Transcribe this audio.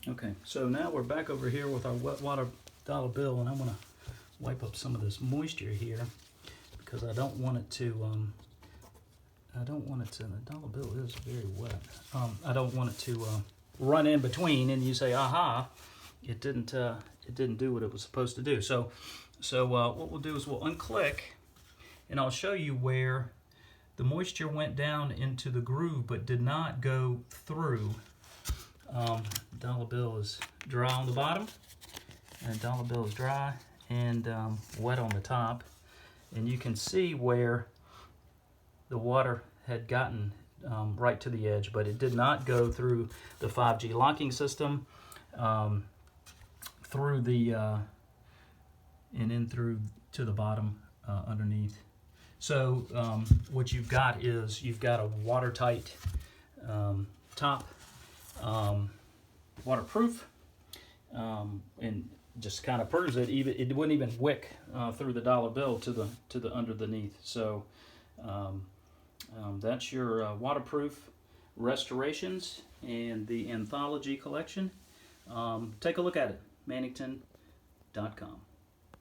Okay, so now we're back over here with our wet water dollar bill, and I'm gonna wipe up some of this moisture here because I don't want it to, the dollar bill is very wet. I don't want it to run in between and you say, aha, it didn't do what it was supposed to do. So what we'll do is we'll unclick, and I'll show you where the moisture went down into the groove but did not go through. Dollar bill is dry on the bottom, and dollar bill is dry and wet on the top, and you can see where the water had gotten right to the edge, but it did not go through the 5G locking system, through the and in through to the bottom underneath. So what you've got is you've got a watertight top, waterproof, and just kind of proves it. Even it wouldn't even wick through the dollar bill to the underneath. So that's your waterproof restorations and the anthology collection. Take a look at it, Mannington.com.